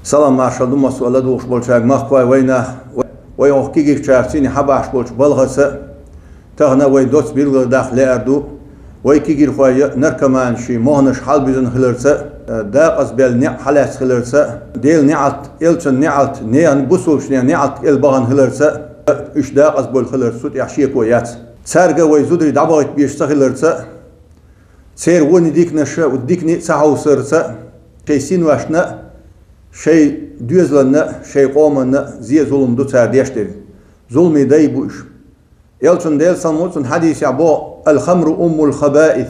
Salam marshal مسؤولة دوش بولشاق مخوي وينا ويوخ كيجي شارسيني حباش بولش بلغسة تغنا وي دوس بيلغ داخل أردو وي كيجي خوي نركمان شي مهنش حال بيزن خلرسة داقس بيل نع حلاس خلرسة ديل نعت إلشن نعت نيان بوسوش نعت إلبغن خلرسة إش داقس بول خلرسوت يحشيك ويات سارجا وي زودري دعوت بيشتا خلرسة سير وني ديك نشا وديك ني ساعو سرسة كيسين واشنا شيء düzlenne, şey qomanna ziye zulümdü çərdiyeşdir. Zulmi dey bu iş. Elçin deyil sanmolsun hadisi bu el-xamru ummul xabais.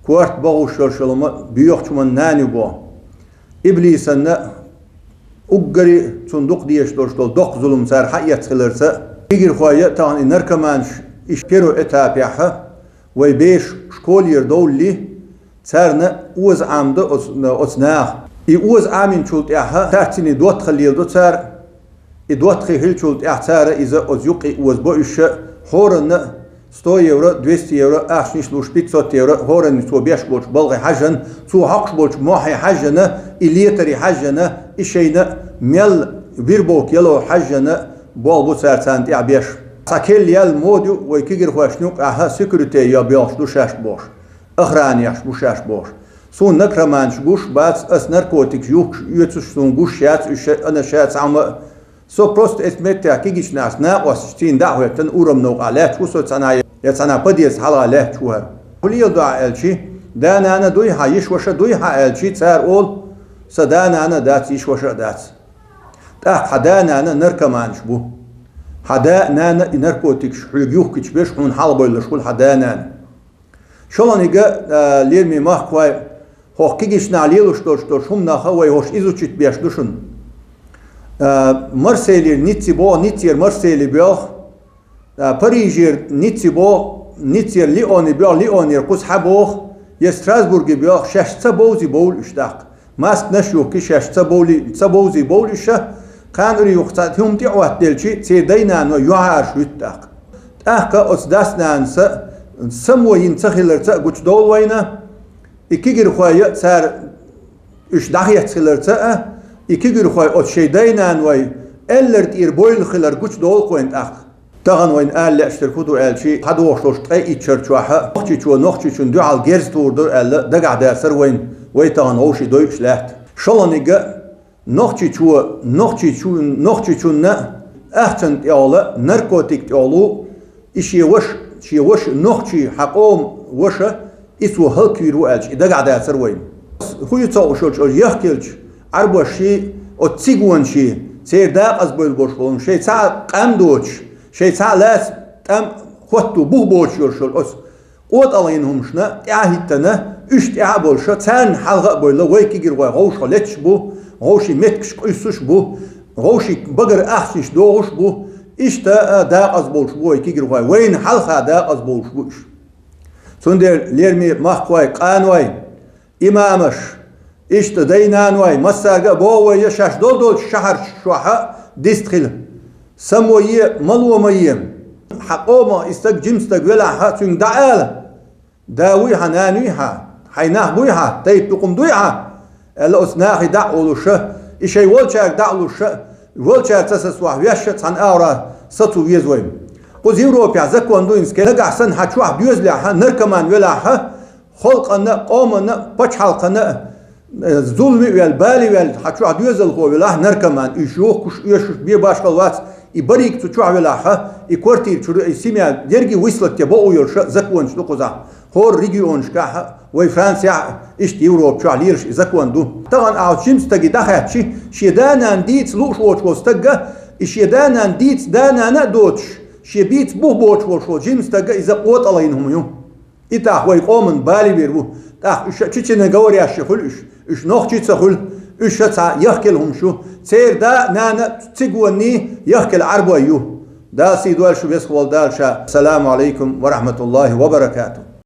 Kuart bağış şarşılımı büyük çuman nani bu. İblisanna uggari çunduk diyeş doştol dok zulüm sər hayyat xilirsə igir xoya tağın narkaman işkeru etapiyaha ve beş şkol yer dowli sərne uz amda osnaq يوز آمين شولت إحها تحتني دوت خليل دوت سار دوت خيل شولت إحتار إذا أزيق يوز بوش هورن 100 يورو 200 يورو أحشنيش لوش 500 يورو هورن تو بيش بولش بلغي حجن تو حقش بولش موحي حجنا إليتري حجنا إشينا ميل بيربوك يلو حجنا بول بو سار سانت إعبيش ساكيل يال موديو ويكيجر خواشنوك أحها سيكوريتي يا بيوش دوشاش بوش أخرانيش بوشاش بوش سون نكرمانش گوش باز اس ناركوتيك يوك يوتش سون گوش شات انا شات عم سو بروست اسمت كيجيش ناس نا وستين دعوه تن اورم نوق على شو صنع يتصنع بديس حلا على شو كل يدعى الشي دانا انا دوي هايش وش دوي ها الشي صار اول صدانا انا دات يش وش دات تا حدانا انا نركمانش بو حدا نانا ناركوتيك يوك كيش بيش حون حال بيلش كل حدانا شلونيغا ليرمي ماخوي هو كيجيش نعليلوش توش هم نخوي هوش إزوجت بيش دوشن مرسيلير نيتير مرسيلي بيوخ باريجير نيتير ليونير قوس حبوخ يستراسبورغ بيوخ شاشتا بوزي بول اشتاق ماسك نشيو كي شاشتا بوزي بول اشا كان ريوخت هم تعوات دلشي سيدينا نو يوهار شوتاق احكا أصداسنا انسا سموين تخيلرتا قوش دول وينا İki خوي صار إيش دحية خلرتا إكي خوي أو شيء دينان وي ألرت إيربويل خلر كوش دول كوينت أخ تغن وين آل لأشتركوتو آل شيء هادو وشلوش تقي إتشرشوها نخشي شون دو على جيرز توردر آل دقع داسر وين تغن هوشي دوي إشلاحت شلونيجا نخشي شون أحسن يالا ناركوتيك يالو إشي وش نخشي حقوم وشه إسوا هالكيرو ألش إذا قاعد يصير وين هو يتصور شو يحكيلش عربوا شيء أو تسيقون شيء سير داق أزبل بوشلون شيء ساعة قام دوش شيء ساعة لاس قام خطو بو بوش يرشل أس قوت عليهم شنا تعهدنا إيش تعبول شو تان حلقة بولا ويكي جروا غوش خلتش بو غوشي متكش قيسوش بو غوشي بقر أحسش دوش بو إيش تا داق أزبول شو ويكي جروا وين حلقة داق أزبول شوش سندر ليرمي مخوي قانوي إمامش إشت دينانوي مساقة بووي يشاش دول شهر شوحة ديستخل سموي ملومي حقوما استق جمستق ولاحة تون دعال داويها نانويها حيناه بويها تيب تقوم دويها الأسناخي دعولو شه إشي والشاك دعولو شه والشاك تسسوح ويشت عن آورا ستو ويزويم قوز يوروبيا زكوان دوينس كي نقع سن حتشوح بيوزلعها نركمان ولاحة خلقنا قومنا بچ حلقنا ظلمي والبالي وال حتشوح بيوزل خو ولاح نركمان يشوخ كش يشوش بيه باشقل وات يبريك تشوح ولاحة يكورتير شرو يسيميا يرجي ويسلت يبقو يرش زكوان شلو قوزا خور ريجيون شكاها وي فرانسيا اشت يوروب شوح ليرش زكوان دو طبعا اعود شمس تجي دخل شيدانا نديت لوش ووش وستجا شيدانا نديت دانا ندوتش شبيت بو بوش وشو جيمس تجا إذا قوت عليهم يوم إتاح ويقومن بالي بيربو تاح تشينا جوري أشخل إش نخ تشخل إش تسع يحكلهم شو سير دا نانا تجوني يحكل عربو أيوه دا سيدوال شو بيسخول دالشا السلام عليكم ورحمة الله وبركاته